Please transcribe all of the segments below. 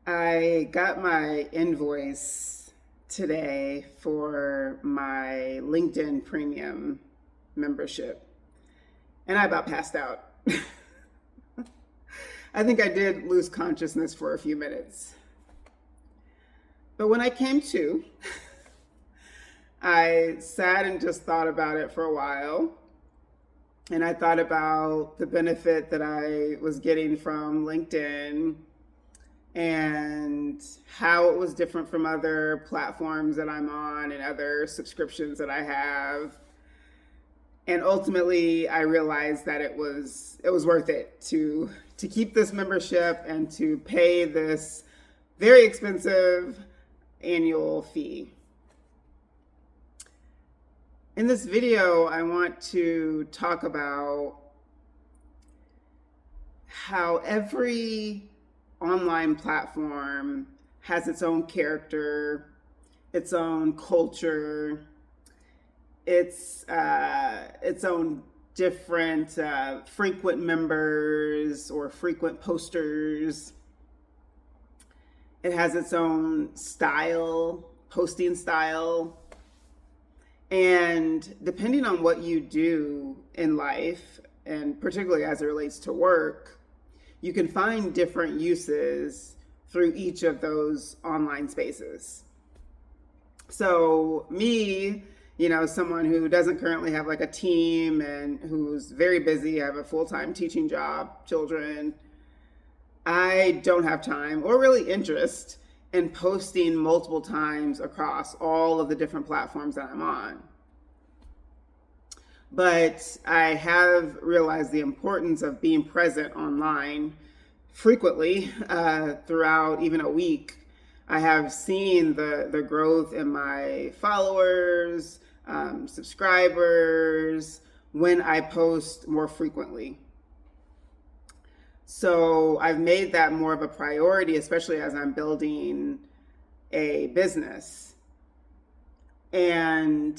I got my invoice today for my LinkedIn Premium membership, and I about passed out. I think I did lose consciousness for a few minutes. But when I came to, I sat and just thought about it for a while. And I thought about the benefit that I was getting from LinkedIn and how it was different from other platforms that I'm on and other subscriptions that I have. And ultimately, I realized that it was worth it to keep this membership and to pay this very expensive annual fee. In this video, I want to talk about how every online platform has its own character, its own culture, its own different frequent members or frequent posters. It has its own style, posting style. And depending on what you do in life, and particularly as it relates to work, you can find different uses through each of those online spaces. So me, someone who doesn't currently have like a team and who's very busy, I have a full-time teaching job, children, I don't have time or really interest in posting multiple times across all of the different platforms that I'm on. But I have realized the importance of being present online frequently throughout even a week. I have seen the growth in my followers, subscribers, when I post more frequently. So I've made that more of a priority, especially as I'm building a business. And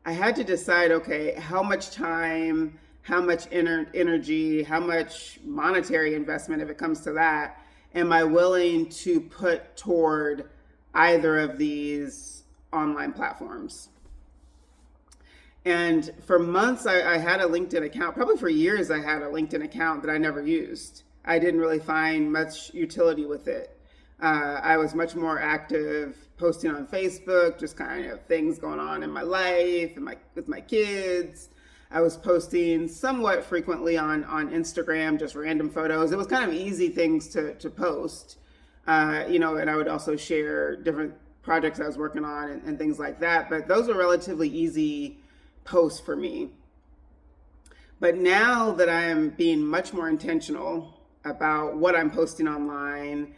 I had to decide, okay, how much time, how much energy, how much monetary investment, if it comes to that, am I willing to put toward either of these online platforms? And for months, I had a LinkedIn account. Probably for years, I had a LinkedIn account that I never used. I didn't really find much utility with it. I was much more active posting on Facebook, just kind of things going on in my life and with my kids. I was posting somewhat frequently on Instagram, just random photos. It was kind of easy things to post, and I would also share different projects I was working on and things like that. But those are relatively easy posts for me. But now that I am being much more intentional about what I'm posting online,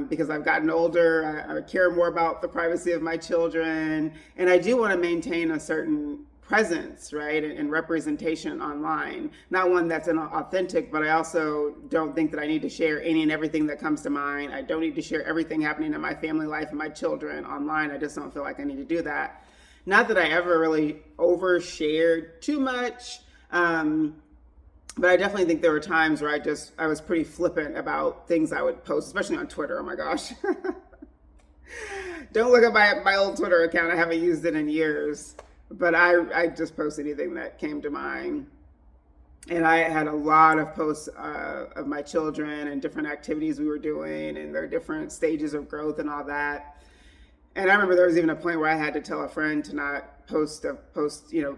because I've gotten older, I care more about the privacy of my children, and I do want to maintain a certain presence, right, and representation online. Not one that's authentic, but I also don't think that I need to share any and everything that comes to mind. I don't need to share everything happening in my family life and my children online. I just don't feel like I need to do that. Not that I ever really overshared too much, but I definitely think there were times where I was pretty flippant about things I would post, especially on Twitter. Oh my gosh. Don't look at my old Twitter account. I haven't used it in years, but I just post anything that came to mind. And I had a lot of posts of my children and different activities we were doing and their different stages of growth and all that. And I remember there was even a point where I had to tell a friend to not post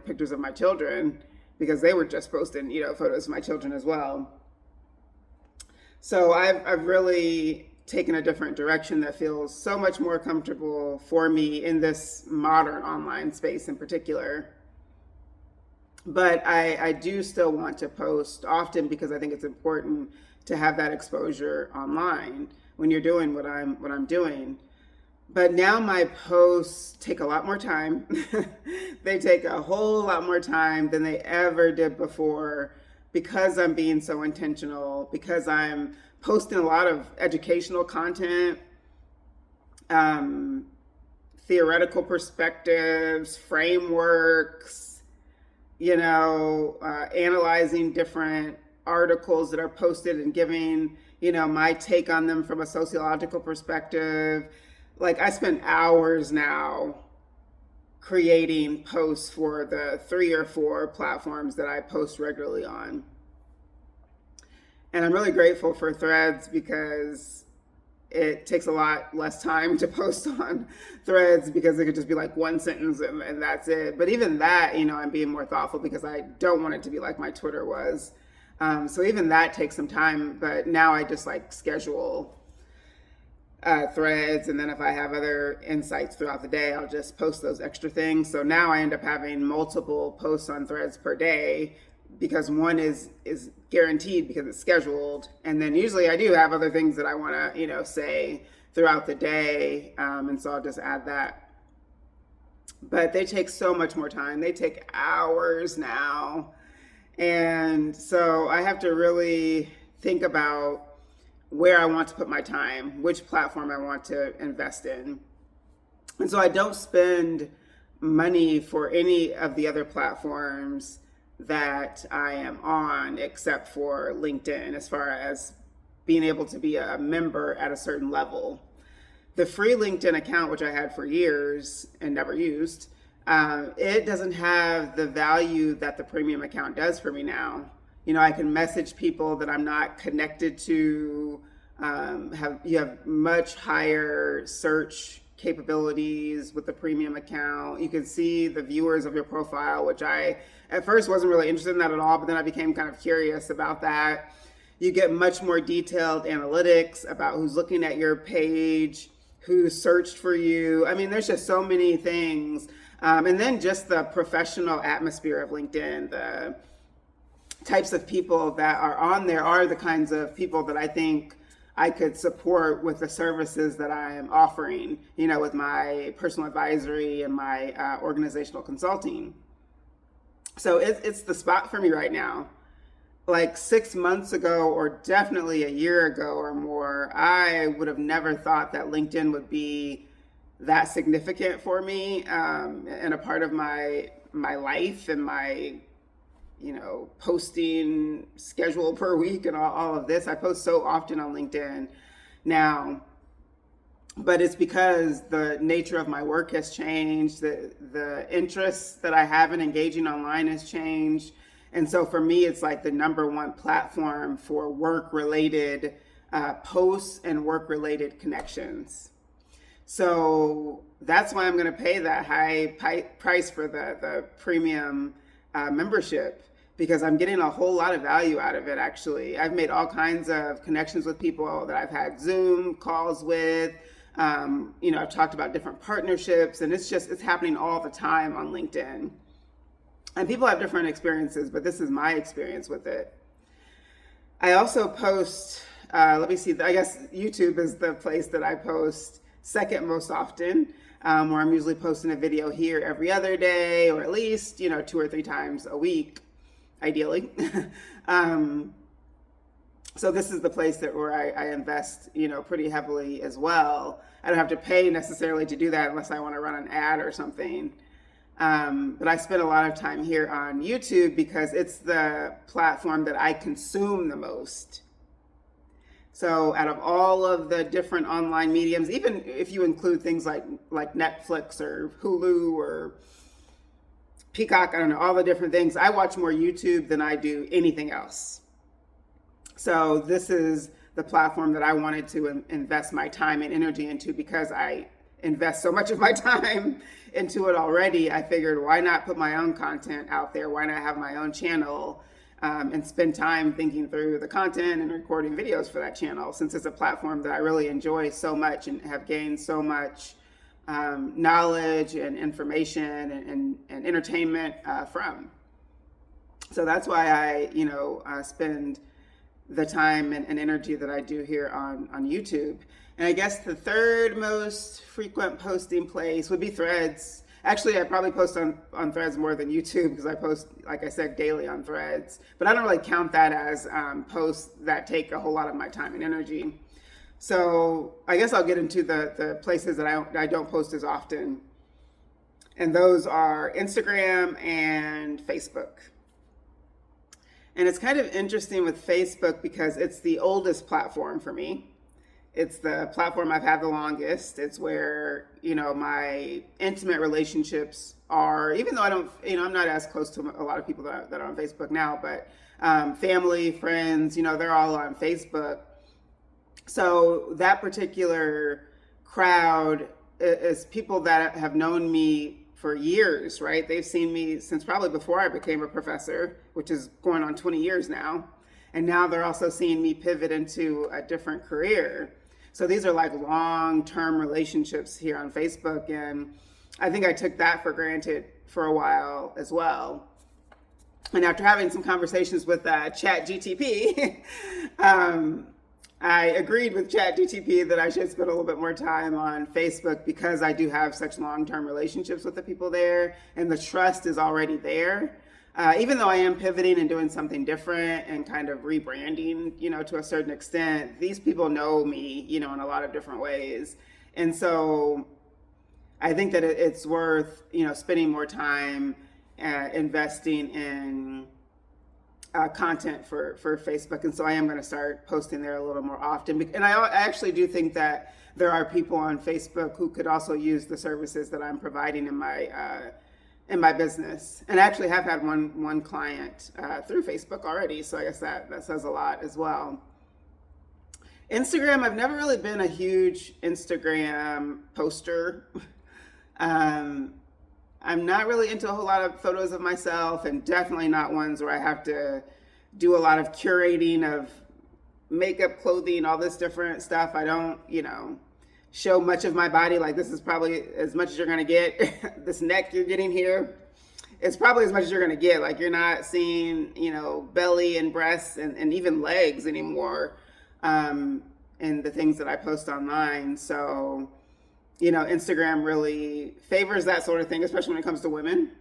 pictures of my children because they were just posting, photos of my children as well. So I've really taken a different direction that feels so much more comfortable for me in this modern online space in particular. But I do still want to post often because I think it's important to have that exposure online when you're doing what I'm doing. But now my posts take a lot more time. They take a whole lot more time than they ever did before because I'm being so intentional, because I'm posting a lot of educational content, theoretical perspectives, frameworks, analyzing different articles that are posted and giving, my take on them from a sociological perspective. Like I spend hours now creating posts for the 3 or 4 platforms that I post regularly on. And I'm really grateful for Threads because it takes a lot less time to post on Threads because it could just be like one sentence and that's it. But even that, I'm being more thoughtful because I don't want it to be like my Twitter was. So even that takes some time, but now I just like schedule Threads, and then if I have other insights throughout the day, I'll just post those extra things. So now I end up having multiple posts on Threads per day because one is guaranteed because it's scheduled, and then usually I do have other things that I want to say throughout the day, and so I'll just add that. But they take so much more time. They take hours now, and so I have to really think about where I want to put my time, which platform I want to invest in. And so I don't spend money for any of the other platforms that I am on except for LinkedIn, as far as being able to be a member at a certain level. The free LinkedIn account, which I had for years and never used, it doesn't have the value that the premium account does for me now. I can message people that I'm not connected to. You have much higher search capabilities with the premium account. You can see the viewers of your profile, which I at first wasn't really interested in that at all, but then I became kind of curious about that. You get much more detailed analytics about who's looking at your page, who searched for you. I mean, there's just so many things. And then just the professional atmosphere of LinkedIn, the types of people that are on there are the kinds of people that I think I could support with the services that I am offering, with my personal advisory and my organizational consulting. So it's the spot for me right now. Like 6 months ago, or definitely a year ago or more, I would have never thought that LinkedIn would be that significant for me, and a part of my life and my posting schedule per week and all of this. I post so often on LinkedIn now, but it's because the nature of my work has changed. The interests that I have in engaging online has changed. And so for me, it's like the number one platform for work-related posts and work-related connections. So that's why I'm going to pay that high price for the premium membership, because I'm getting a whole lot of value out of it. Actually, I've made all kinds of connections with people that I've had Zoom calls with. I've talked about different partnerships, and it's happening all the time on LinkedIn. And people have different experiences, but this is my experience with it. I also post, let me see, I guess YouTube is the place that I post second most often, where I'm usually posting a video here every other day, or at least, 2 or 3 times a week, ideally. So this is the place where I invest, pretty heavily as well. I don't have to pay necessarily to do that unless I want to run an ad or something. But I spend a lot of time here on YouTube because it's the platform that I consume the most. So out of all of the different online mediums, even if you include things like Netflix or Hulu or Peacock, I don't know, all the different things, I watch more YouTube than I do anything else. So this is the platform that I wanted to invest my time and energy into, because I invest so much of my time into it already. I figured, why not put my own content out there? Why not have my own channel and spend time thinking through the content and recording videos for that channel, since it's a platform that I really enjoy so much and have gained so much knowledge and information and entertainment from. So that's why I spend the time and energy that I do here on YouTube. And I guess the third most frequent posting place would be Threads. Actually, I probably post on Threads more than YouTube, because I post, like I said, daily on Threads. But I don't really count that as posts that take a whole lot of my time and energy. So I guess I'll get into the places that I don't post as often. And those are Instagram and Facebook. And it's kind of interesting with Facebook because it's the oldest platform for me. It's the platform I've had the longest. It's where, my intimate relationships are, even though I don't, I'm not as close to a lot of people that are on Facebook now, but family, friends, they're all on Facebook. So that particular crowd is people that have known me for years, right? They've seen me since probably before I became a professor, which is going on 20 years now. And now they're also seeing me pivot into a different career. So these are like long-term relationships here on Facebook. And I think I took that for granted for a while as well. And after having some conversations with ChatGTP, I agreed with ChatGTP that I should spend a little bit more time on Facebook because I do have such long-term relationships with the people there, and the trust is already there. Even though I am pivoting and doing something different and kind of rebranding, to a certain extent, these people know me, in a lot of different ways. And so I think that it's worth, spending more time investing in content for Facebook. And so I am going to start posting there a little more often. And I actually do think that there are people on Facebook who could also use the services that I'm providing in my business. And I actually have had one client through Facebook already. So I guess that says a lot as well. Instagram, I've never really been a huge Instagram poster. I'm not really into a whole lot of photos of myself, and definitely not ones where I have to do a lot of curating of makeup, clothing, all this different stuff. I don't, show much of my body. Like, this is probably as much as you're going to get. This neck you're getting here, it's probably as much as you're going to get. Like, you're not seeing, belly and breasts and even legs anymore in the things that I post online. So, Instagram really favors that sort of thing, especially when it comes to women.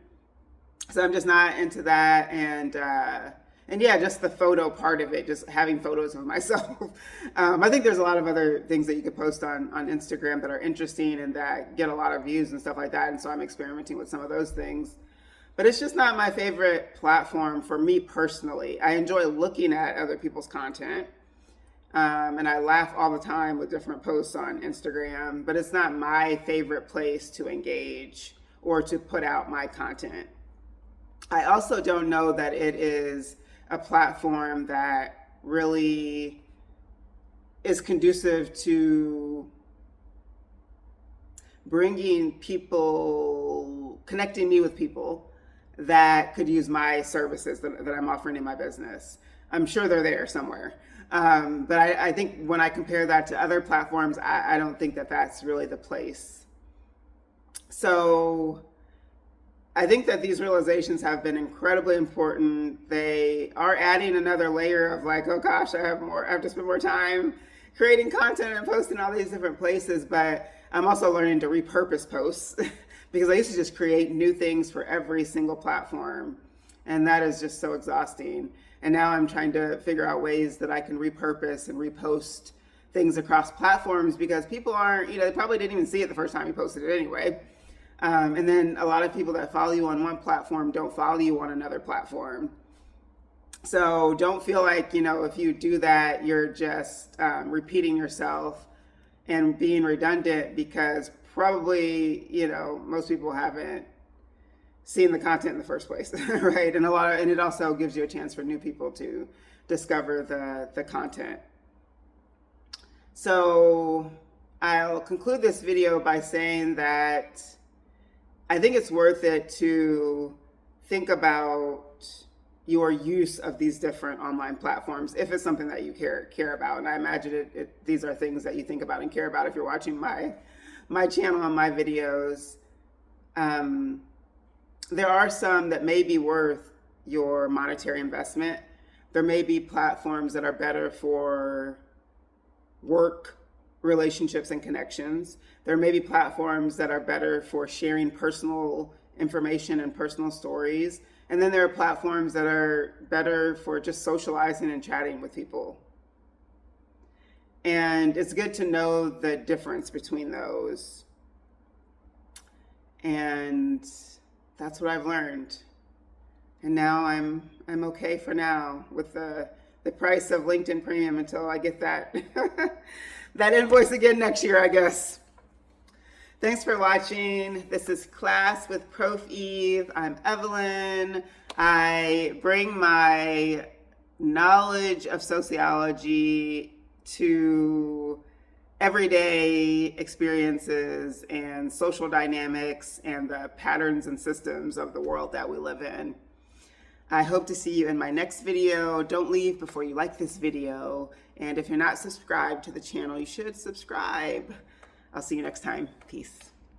So I'm just not into that. And yeah, just the photo part of it, just having photos of myself. I think there's a lot of other things that you could post on Instagram that are interesting and that get a lot of views and stuff like that. And so I'm experimenting with some of those things. But it's just not my favorite platform for me personally. I enjoy looking at other people's content. And I laugh all the time with different posts on Instagram, but it's not my favorite place to engage or to put out my content. I also don't know that it is a platform that really is conducive to bringing people, connecting me with people that could use my services that I'm offering in my business. I'm sure they're there somewhere. But I think when I compare that to other platforms, I don't think that that's really the place. So I think that these realizations have been incredibly important. They are adding another layer of like, oh gosh, I have to spend more time creating content and posting all these different places. But I'm also learning to repurpose posts because I used to just create new things for every single platform. And that is just so exhausting. And now I'm trying to figure out ways that I can repurpose and repost things across platforms because people aren't, they probably didn't even see it the first time you posted it anyway. And then a lot of people that follow you on one platform don't follow you on another platform. So don't feel like, if you do that, you're just repeating yourself and being redundant because probably, most people haven't seen the content in the first place, right? And it also gives you a chance for new people to discover the content. So I'll conclude this video by saying that I think it's worth it to think about your use of these different online platforms if it's something that you care about. And I imagine these are things that you think about and care about if you're watching my channel and my videos. There are some that may be worth your monetary investment. There may be platforms that are better for work, relationships, and connections. There may be platforms that are better for sharing personal information and personal stories. And then there are platforms that are better for just socializing and chatting with people. And it's good to know the difference between those. And that's what I've learned. now I'm okay for now with the price of LinkedIn Premium until I get that that invoice again next year, I guess. Thanks for watching. This is Class with Prof. Eve. I'm Evelyn. I bring my knowledge of sociology to everyday experiences and social dynamics and the patterns and systems of the world that we live in. I hope to see you in my next video. Don't leave before you like this video. And if you're not subscribed to the channel, you should subscribe. I'll see you next time. Peace.